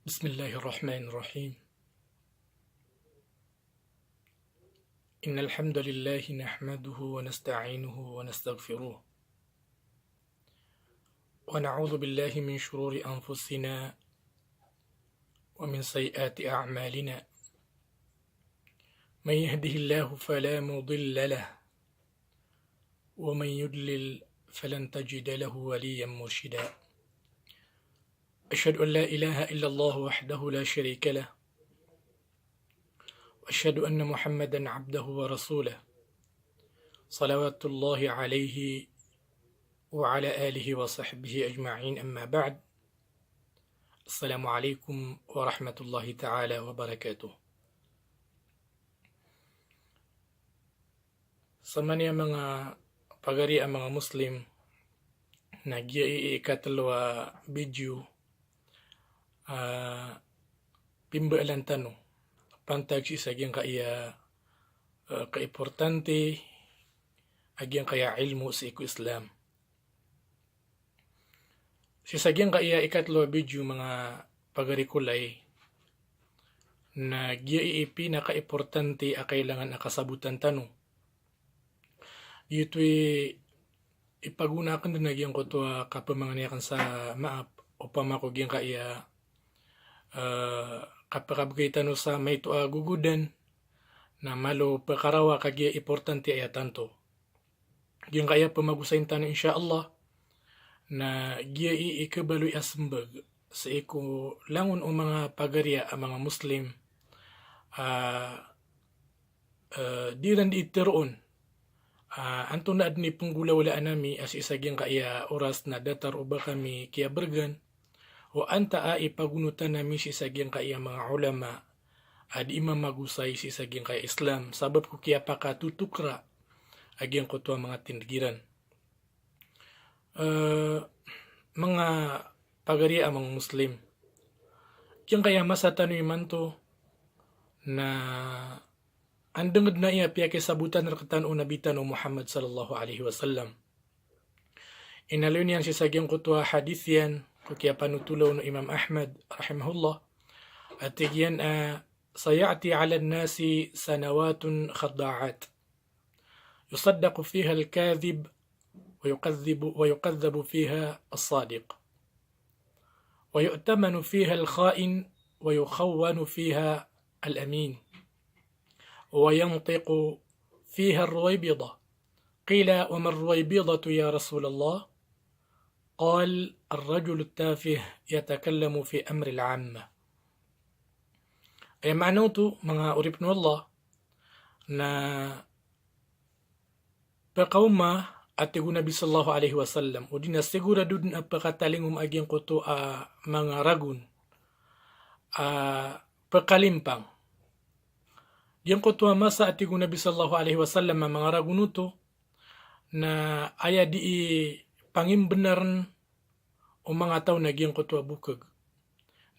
بسم الله الرحمن الرحيم. إن الحمد لله نحمده ونستعينه ونستغفره ونعوذ بالله من شرور أنفسنا ومن سيئات أعمالنا. من يهده الله فلا مضل له ومن يضلل فلن تجد له وليا مرشدا. أشهد أن لا إله إلا الله وحده لا شريك له وأشهد أن محمدا عبده ورسوله صلوات الله عليه وعلى آله وصحبه أجمعين. أما بعد. السلام عليكم ورحمة الله تعالى وبركاته. Sa man mga pagari ang mga Muslim ikatalwa video pimbaalan tanong pantag si sagyang kaya kaimportante agyang kaya ilmu sa Islam. Si sagyang kaya ikatlo video mga pagarikulay na giaipi na kaimportante a kailangan akasabutan tanong. Ito'y ipagunakan din nagyang ko to kapamanganayakan sa maap o pamakugyang kaya kapakabgay tanong sa may to gugudan na malo pakarawa kagya importante ay tanto. Gyang kaya pamagusayin tanong insyaAllah na giya ikabaloy asambag sa iko langon o mga pagarya ang mga Muslim di ran di iteroon anto na adni punggula-wala nami as isagyang kaya oras na datar uba kami kaya bergan o anta ipagunutan nami si isagyang kaya mga ulama ad imamagusay si isagyang kaya Islam sabab ko kaya pakatutukra agyang ko to mga tindigiran. Mga pagariya ang mga Muslim kaya kaya masatanoy man to na andenged na iya piya sabutan rakatan o nabitan o Muhammad sallallahu alaihi wasallam. Inalaw niyan si sagyang kutwa hadith yan kaya panutulaw no Imam Ahmad rahimahullah at yan sayati ala nasi sanawatun khadda'at yusaddaqu fiha al-kadhib ويكذب فيها الصادق ويؤتمن فيها الخائن ويخون فيها الأمين وينطق فيها الرويبضة. قيل وما الرويبضة يا رسول الله؟ قال الرجل التافه يتكلم في أمر العامة. أي معنوتو mga uripno Allah na pagkauma at tigo Nabi sallallahu alaihi wasallam o di na sigurado din ang pagkatalingum agyang kuto mga ragun pagkalimpang. Yang kuto masa at tigo Nabi sallallahu alaihi wasallam ang mga ragunuto na aya di pangimbenaran o mga tao nagyang kuto bukag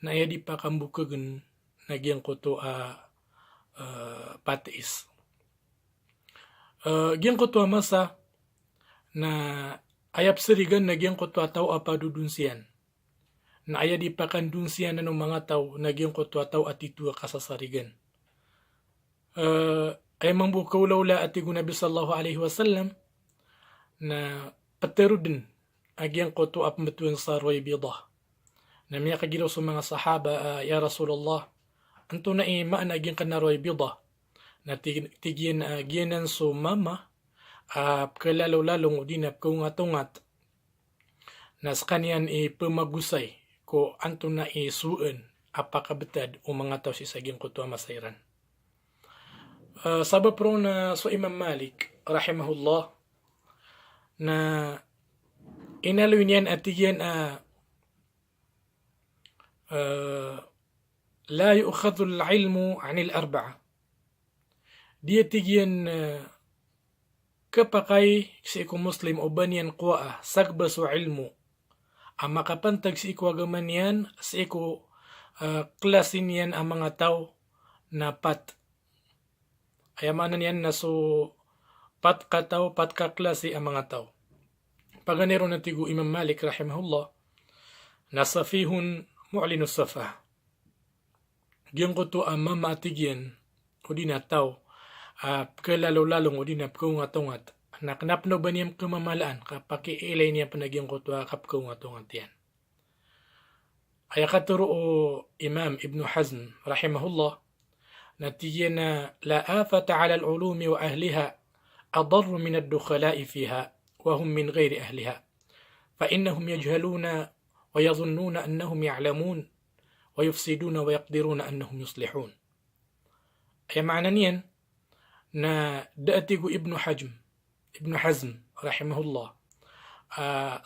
na aya di pakambukagan nagyang kuto patis. Gyang kuto masa na ayap sirigan nagyang kutwa tao apadudunsian na aya di pakandunsian ng mga tao nagyang kutwa tao at ito kasasarigan. Ay mangbukaw lawla at tigo Nabi sallallahu alaihi wasallam na patero din agyang kutwa apmatuan sa Ruwaybidah na miya kagilaw sa mga sahaba ya Rasulullah anto na imaan agyang kana Ruwaybidah na tigyan agyanan so mama kalalaw-lalong udinap ko ngatungat na sa kanyan pamagusay ko anto na isuan apakabetad o mga tao si sagyang kuto masayran. Sabab ro na so Imam Malik rahimahullah na inaloy niyan at tigyan la yu'khadhu al-ilmu 'anil arba'a. Dia tigyan kapakay si iku Muslim o banyan kuwa sagba so ilmu ang makapantag si iku agaman yan si iku klasin yan ang mga tao na pat ayamanan yan na so pat ka tao pat ka klase ang mga tao. Paganero na tigo Imam Malik rahimahullah na safihun mu'linu safah Giyang ko to mama atigyan, o di na tao, kalalo-lalong o di na pkungatungat. Naknapno ba niyang kumamalaan kapag iilay niya panagyan ko to kapkungatungat yan. Ay katuro o Imam Ibn Hazm, rahimahullah, نتيجنا لا آفة على العلوم وأهلها أضر من الدخلاء فيها وهم من غير أهلها فإنهم يجهلون ويظنون أنهم يعلمون ويفسدون ويقدرون أنهم يصلحون. أي معنى نيان na daatigo Ibn Hazm rahimahullah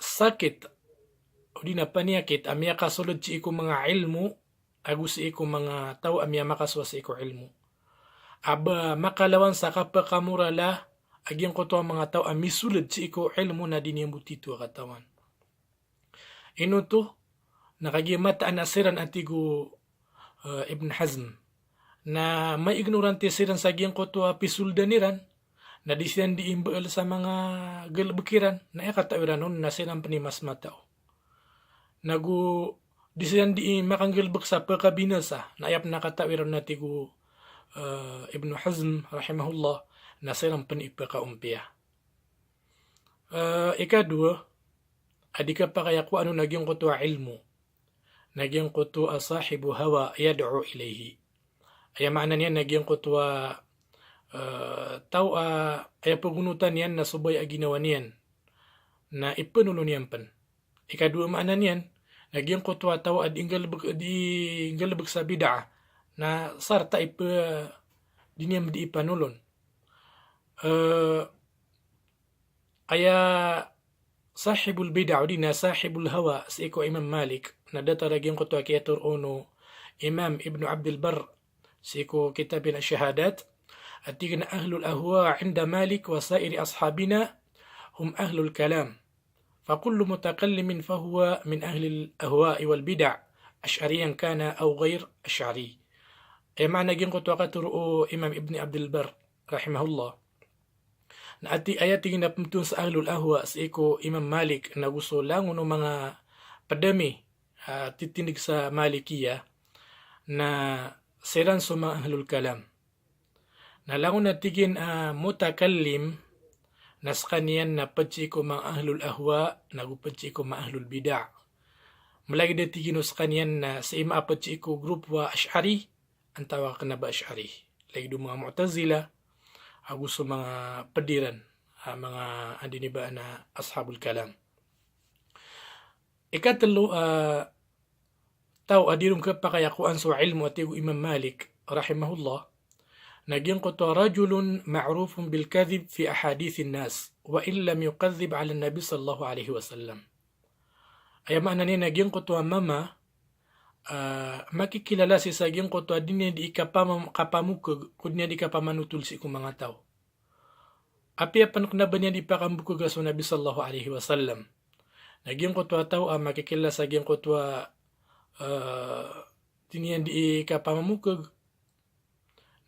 sakit o di na paniyakit amya kasulod si iko mga ilmu agus iko mga tao amya makaswa sa iko ilmu. Aba makalawan sa kapakamurala agyang ko to ang mga tao amisulod si iko ilmu na dinimutito katawan. Ino to nakagimataan na siran atigo Ibn Hazm na may ignorante siran sa agyang ko to pisulda niran na di siyan diimbal sa mga galbukiran na ikatawiran nun na silang panimas matao. Di siyan di makanggalbak sa pagkabinasa na ayap nakatawiran na tigo Ibn Hazm rahimahullah na silang panipakaumpiya. Ikadua, adi ka pa kaya kung ano nagyang ko to ilmu. Nagyang ko to sahibu hawa yad'u ilayhi. Ay maana niyan nagyang ko to tao ay pagunutan niyan na subay aginawa niyan na ipanulo niyan pan. Ikadua maana niyan nagyang ko to tao ad ingalbag sa bid'a na sarta di niyam di ipanulon. Aya sahibul bid'a o di na sahibul hawa sa iko Imam Malik na data nagyang ko to kiyator ono Imam Ibn Abdul Bar sa iko kitabin al-shahadat at tigna ahlul ahwa inda Malik wa sairi ashabina hum ahlul kalam. فكل متكلم فهو من أهل الأهواء والبدع أشعريا كان أو غير أشعري. أي معنى جنكو توقترؤو إمام ابن عبد البر رحمه الله نأتي آياتي نبمتون أهل الأهواء سيكو إمام مالك نغسو لانغو mga padami titinig sa Malikiya na siran sa mga ahlul kalam na lango natigin mutakallim nas kaniyan na padsi ko mga ahlul ahwa nagupadsi ko mga ahlul bid'a. Malagi na tiginos kaniyan na sa ima padsi ko group wa Ash'ari ang tawag na ba Ash'ari. Lagi do mga Mu'tazila agus mga padiran mga andini ba na ashabul kalam. Ikatlo tao adirum ka pakayakuan sa ilmu at Imam Malik rahimahullah نجين قط رجل معروف بالكذب في أحاديث الناس وإن لم يكذب على النبي صلى الله عليه وسلم. أي معنى نجين قط ماما makikilala si saging ko to adine di kapamuk kudnya di kapamanutul si mga tao. Api apan na ba niya di pakambukog sa Nabi sallallahu alaihi wasallam. Naging ko to tao makikilala saging ko to tiniyan di kapamukog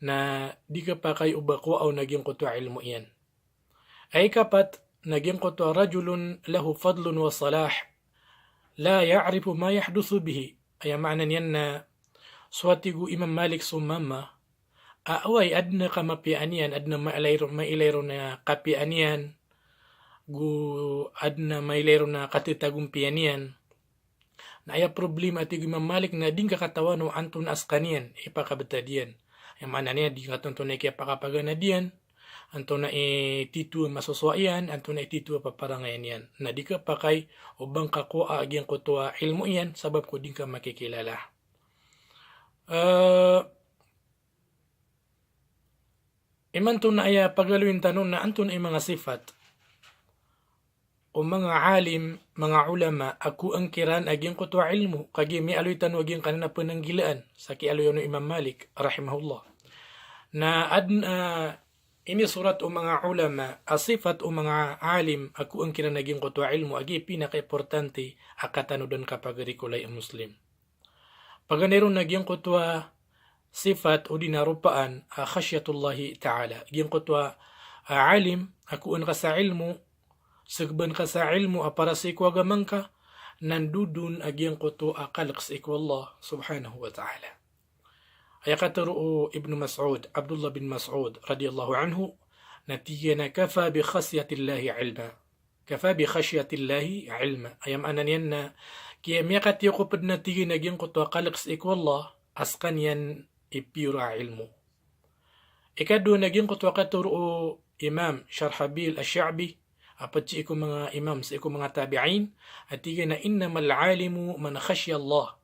na di ka pa kay ubako o naging kuto ilmu iyan. Ay kapat, naging kuto rajulun lahu fadlun wa salah la ya'rifu ma yahdusu bihi. Ay maana niyan na swatigu Imam Malik sumama away adna ka mapianian adna mailayro na kapianian gu adna mailayro na katitagumpianian na aya problema ati Imam Malik na ding kakatawan o antun askanian ipakabetadian. Yang mana niya di katonto na kaya pakapagana diyan, anto na titu masuswaian, anto na titu paparangayan yan. Na di ka pakay o bang kakua agyang ko to ilmu yan, sabab ko din ka makikilala. Iman to na aya pagaluin tanong na anto na mga sifat o mga alim, mga ulama, ako ang kiran aging ko to ilmu, kagi may aloy tanong aging kanina pananggilaan, sa kialoy no Imam Malik, rahimahullah. Na ini surat o mga ulama, asifat o mga alim, ako ang kiran aging ko to ilmu, agi pinaka-importante, akatano doon kapag rikulay ang Muslim. Paganeron naging ko to sifat o dinarupaan, khasyatullahi ta'ala. Aging ko to alim, ako ang ka sa ilmu, sagban ka sa ilmu para sa ikwagamang ka nandudun agyang ko to akalak sa ikwallah subhanahu wa ta'ala. Ay katuro Ibn Mas'ud, Abdullah bin Mas'ud radiyallahu anhu, natigyan na kafa bi khasyatillahi ilma. Kafa bi khasyatillahi ilma. Ayam anan yan na kaya miya katiyo ko pad natigyan nagyang ko to kalaks ikwallah askan yan ipira ilmu. Ikado nagyang ko to katuro Imam Sharhabil Ash-Sha'bi apat si iko mga imam sa iko mga tabi'in at tigyan na innamal alimu man khasya Allah.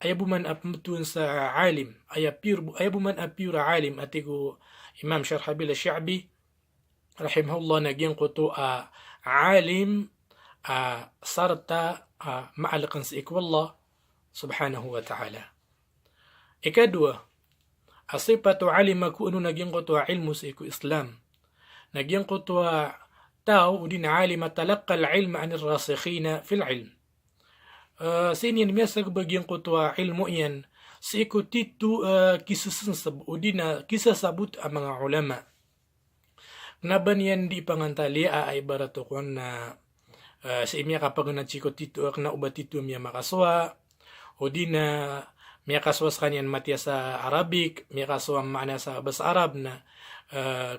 Ayabuman apmutun sa alim, ayabuman apura alim atigo Imam Sharhabil Ash-Sha'bi rahimahullah nagyang ko to alim sarta maalakan sa ikwallah subhanahu wa ta'ala. Ikadwa, asipatu alima ku ano nagyang ko to ilmu sa iku Islam. Nagyang ko to tao udin alima talaqqa al-ilma anir rasikhina fil ilm. Sinin miyasag bagyang ko to ilmu yan sa iku titu kisasansab udina kisasabut ang mga ulama. Naban yan di pangantali ay barato ko na sa imya kapag nagsiko tito na ubat tito miya makaswa o di na miya kaswa sa kanyan matya sa Arabic, miya kaswa maana sa bas Arab na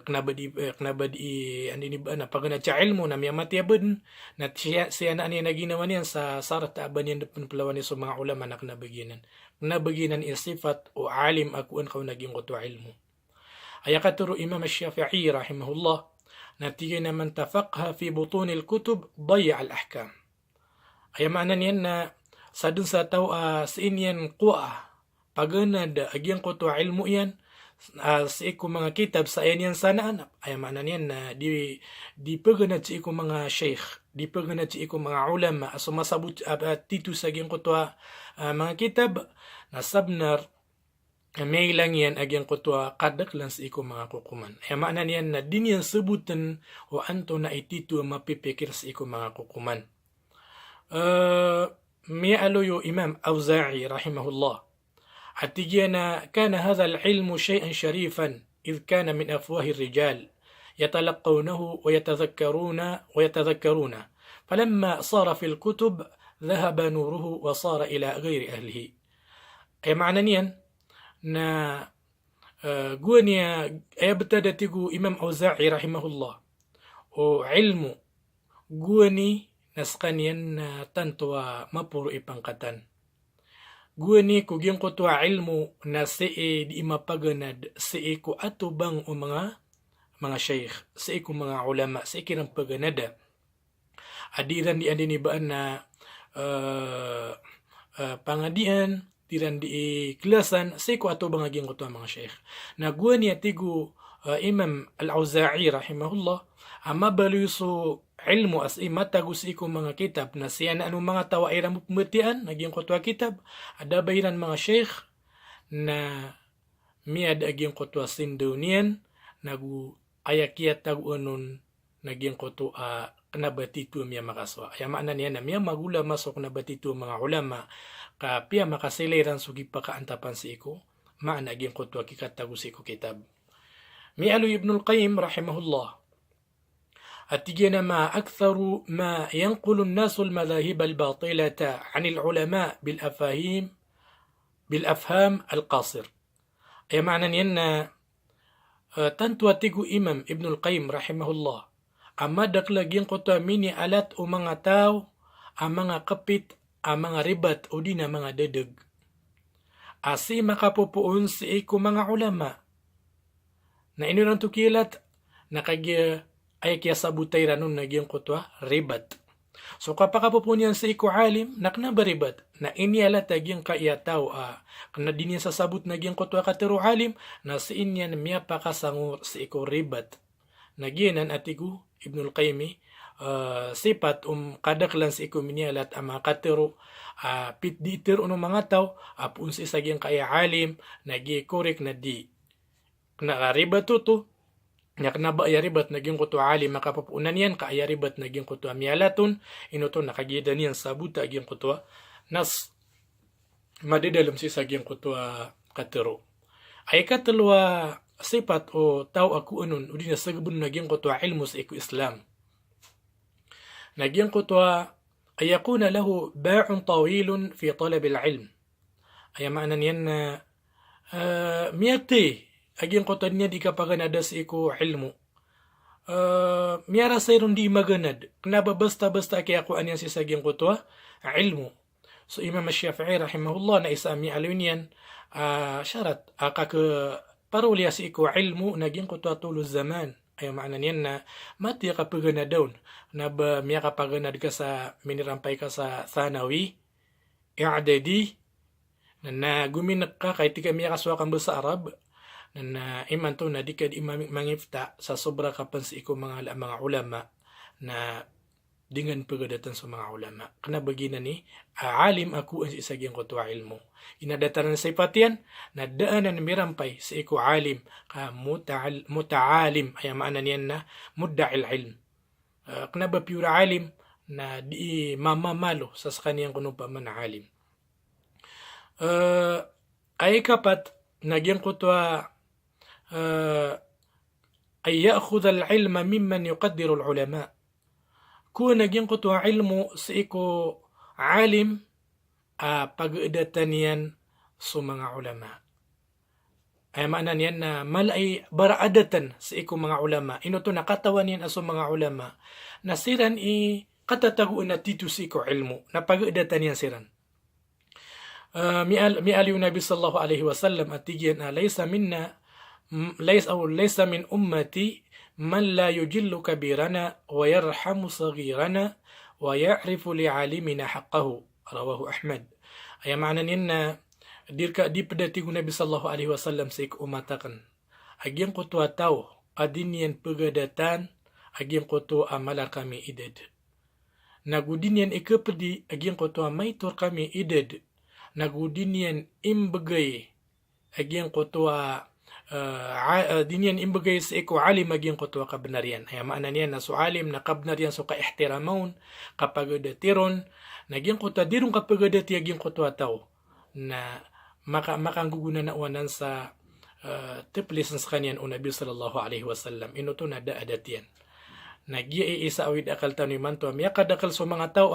knabadi andini ba na pag natya ilmo na miya matya bud na siya na niya naginawa niyan sa sarat aban yan dapun palawan niya sa mga ulama na knabaginan isifat o alim akuan kaw naging kutu ilmu. Ayakaturo Imam Ash-Shafi'i rahimahullah natigay naman tafaqha fi butun al-kutub daya al-ahkam. Ay maanan yan na sa dun sa tao sa inyan kuha paganad agyang ko to ilmu yan sa iko mga kitab sa yan sanaan. Ay maanan yan na di paganad sa iko mga sheikh, di paganad sa iko mga ulama so masabot tito sa agyang ko to mga kitab na sabnar may lang yan agyang ko to kadak lang sa iko mga kukuman. Ay maanan yan na din yan sabutan o anto na itito mapipikir sa iko mga kukuman. Miya aloyo Imam Awza'i rahimahullah. At tigyan kana hadha al-ilmu shay'an sharifan idh kana min afwahi الرجال يتلقونه ويتذكرون فلما صار في الكتب ذهب نوره وصار إلى غير أهله. Ay maanan yan na gua niya ay betada tigu Imam Awza'i rahimahullah o ilmu gua ni naskan yan na tantua mapuro ipangkatan gua ni kugyang ko tuwa ilmu na di mapaganad ko atubang o mga sheikh ko mga ulama kinang paganada adiran di andinibaan na pangadian tiran di klasan ko ato bang aging ko to mga sheikh na gua niya tigu Imam Al-Awza'i rahimahullah mabaluso ilmu as matagus iko mga kitab na siya na anong mga tawa ay ramupumatian naging ko to kitab ada bayiran mga sheikh na miad aging ko to sindunian nagu ayakiat tagu anon naging ko to kanabatitu miya makaswa ay maanan niya na miya magula masok na batitu mga ulama ka piya makasileran sugi pakaantapan si iko maanaging ko to kikatago si iko kitab. Mi'alu Ibnul Qayyim rahimahullah أتجينا ما أكثر ما ينقل الناس المذاهب الباطلة عن العلماء بالأفهام القاصر. أي معنى أن تنتواتيكو إمام ابن القيم رحمه الله أما دقلقين قطع مني ألات أمانا تاو أمانا قبت أمانا ربات أدينا مانا ددق أسي مكاپوپوون سيكو مانا علماء na inilang tukilat nakagya ay kaya sabutay ranon nagyang kutwa ribat. So kapag po niyan sa iko alim nakna baribat na inyala tagyang kaiyataw kana din sa sabut nagyang kutwa katero alim na sa inyan miya pakasangur sa iko ribat. Nagyanan atigu Ibnul Qayyim sipat kadaklan sa iko minyalat ama katero pit diter uno mga taw apun sa isagyang kaya alim nagi korek na di na ribat to na ba ayaribat naging kuto alim makapapunan yan kaayaribat naging kuto mialaton inuto nakagidan yan sa buta aging kuto nas madidalam si sagyang kuto katero ay katalwa sipat o tao ako anon udi na sagbun naging kuto ilmu sa iku Islam naging kuto ayakuna lahu ba'un tawilun fi talab al-ilm ay maanan yan na miyate aging kutwa niya di kapaganada sa iko ilmu. Miyara sayron di maganad. Knaba basta-basta kaya ako anyan si saging kutwa ilmu. So Imam Shafi'i rahimahullah na isa mi alun yan syarat kaka parulya si iko ilmu naging kutwa tulo zaman. Ay maana niyan na mati ka pagana daw na ba miya ka paganad ka sa minirampay ka sa thanawi i'dadi na guminak ka kahit di ka miya kaswa kang sa Arab na iman to na di ka di mangifta sa sobra kapan sa iko mga ulama na dengan pagadatan sa mga ulama. Kana bagina ni alim ako ang isaging kutwa ilmu. Inadatanan sa ipatian na daanan mirampay sa iko alim ka mutaalim ay maana niyan na mudda'il ilm. Kana ba pure alim na di mamamalo sa kaniyang kuno pa man alim. Ay kapat nagyang kutwa ay ya'khudh al-ilma mimman yuqaddiru al-ulama. Kung naging kutwa ilmu sa iko alim, pag-edatan yan sa mga ulama. Ay maana niyan na malay baraadatan sa iko mga ulama. Ino to nakatawan yan sa mga ulama. Na siran katataguan na tito sa iko ilmu. Na pag-edatan yan siran. Mi'aliw Nabi sallallahu alaihi wasallam at tigyan na laysa min ummati man la yujillu kabirana wa yarhamu saghirana wa ya'rifu li'alimina haqqahu. Rawahu Ahmad. Ay maana niyan na di pedati Nabi sallallahu alaihi wasallam sa umatakan. Agyang kutwa tao adin yan pagadatan agyang kutwa amala kami ided. Nagudin yan ikapedi agyang kutwa maitur kami ided. Nagudin yan imbagay agyang kutwa dinyan imbagay sa iko alim maging kutwa kabnarian. Ay maana niyan na so alim na kabnarian so ka-ihtiramon kapag datiron naging kutwa dirong kapag dati aging kutwa tao na makanggugunan na uwanan sa tiplis sa kanyan o Nabi sallallahu alaihi wasallam. Ino to na daadat yan. Nag-iisa awid akal tanuman to. Miya kadakal so mga tao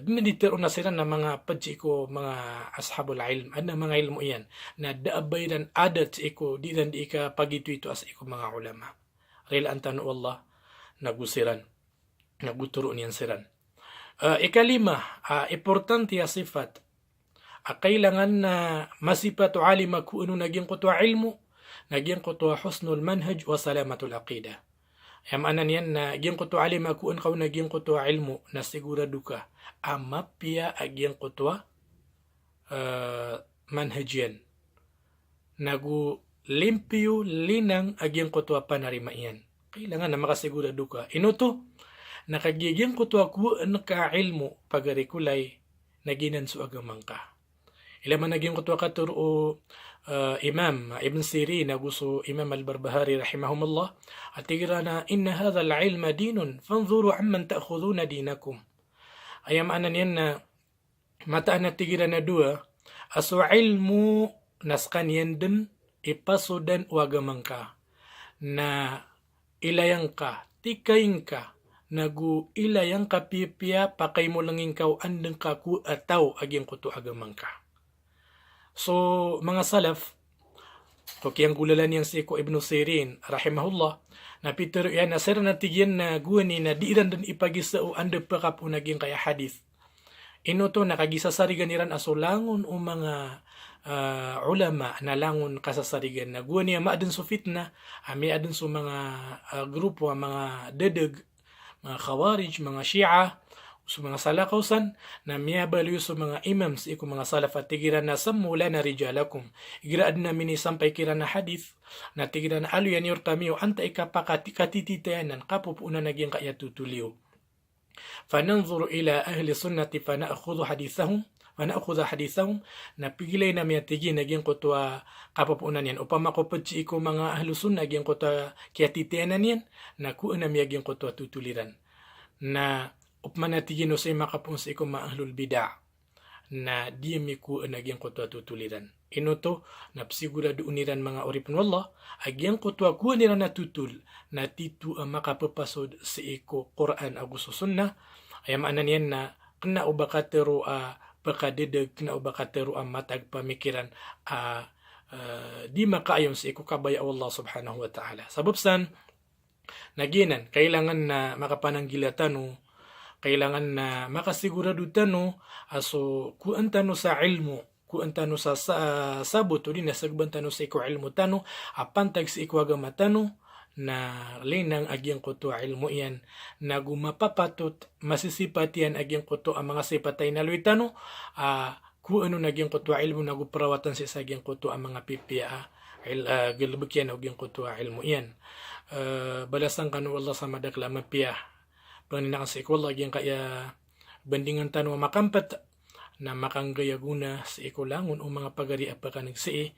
dinaditiro na sila na mga padsi ko mga ashabul ilm. Ano mga ilmo yan. Na daabayran adat sa iko. Di ka pagito ito as iko mga ulama. Railaan tanu Allah. Nagusiran. Naguturo niyan siran. Ikalima. Importante ya sifat. Kailangan na masipat o alima kung ano naging kutwa ilmu, naging kutwa husnul manhaj wa salamatul aqida. Maana niyan na naging kutwa alima kung ano naging kutwa ilmu na sigurado ka amapya aging kutwa manhajyan. Nagu limpyo linang aging kutwa panarima iyan. Kailangan na makasigurado ka. Inoto, nakagiging kutwa kung ano ka ilmu pagarikulay naginan su agamang ka. Ilaman naging kutwa katuro Imam Ibn Sirin naguso Imam Al-Barbahari rahimahumullah at tigira na inna hadha al-ilma dinun fanzuru amman ta'khuduna dinakum. Ayam anan yan na mataan na tigira na dua aso ilmu naskan yan dun ipasudan wagamang ka na ilayang ka tikayin ka nagu ilayang ka pipya pakay mo lang ikaw andang ka ku ataw aging kuto agamang ka. So, mga salaf, kukiyang gulalan yan si Ibn Sirin, rahimahullah, na pitero yan na sir natigyan na guwani na di rin ipagisa o ando pakap o naging kaya hadith. Ino to nakagisasarigan niran aso langon o mga ulama na langon kasasarigan na guwani maadun so fitna, may adun so mga grupo, mga dedeg, mga khawarij, mga shia, so mga salakawsan na miyabaliw sa mga imams iko mga salaf at tigiran na samula na rijalakum igiraad na minisampay kira na hadith na tigiran na aluyan yurtamiyo anta ikapakatititayanan kapupunan naging kaya tutuliw fananzuru ila ahli sunnati fana'khudhu hadithahum na pigilay na miyatigi naging kutwa kapupunan yan upang makupad iko mga ahli sunnah naging kutwa kiyatitayanan yan na kuan na miyaging kutwa tutuliran na upmanatigin o sa makapun sa iko maahlul bida na di miku naging kutwa tutuliran. Ino to, napsigurado uniran mga oripun wallah, agyang kutwa kuha nila natutul na titu ang makapapasod sa iko Quran agusto sunnah. Ay maanan yan na kena ubakatero pakadedeg na o baka tero ang matag pamikiran di makaayon sa iko kabay Allah subhanahu wa ta'ala. Sababsan, naginan, kailangan na makapananggilatan no, kailangan na makasigurado tano aso kuan tano sa ilmu, kuan tano sa sabot o di nasagban tano sa iko ilmu tano, apantag sa iko agama tano, na linang agyang kuto ilmo iyan na gumapapatot masisipat yan agyang kuto ang mga sipatay na luitano kung ano nagyang kuto ilmo na guparawatan sa agyang kuto ang mga pipia gilbukyan agyang kuto ilmo iyan balasan kanu Allah sa madakla mapia panginang sa ikola agyang kaya bandingan tano makampat na makanggayaguna sa ikolangon o mga pagari apakanagsi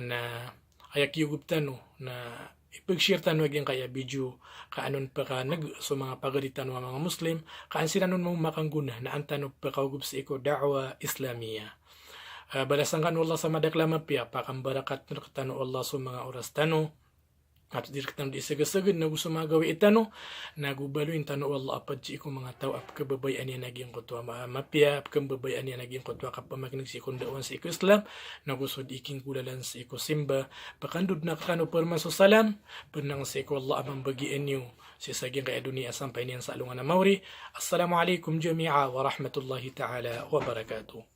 na ayak yugup tano na ipag-share tanong yung kaya video kaanon pa ka so mga pagalitan ng mga Muslim kaan sila nun mong makangguna na ang tanong pa kaugup sa iko da'wa Islamiyah. Balasan kan Allah sa madaklama piya pakambarakat na katano Allah sa mga oras tano at direktang di sagasagad na gusto magawi itano nagubaluin tano Allah apad si iko mga tao ap kababayan niya naging kutwa mapya ap kababayan niya naging kutwa kapag nagsikundawan sa iko Islam na gusto di iking kulalan sa iko simba pakandod na kakano perman so salam penang sa iko Allah amang bagian niyo si saging kaya dunia sampai niyan sa alungan na Mauri. Assalamualaikum jami'a wa rahmatullahi ta'ala wa barakatuh.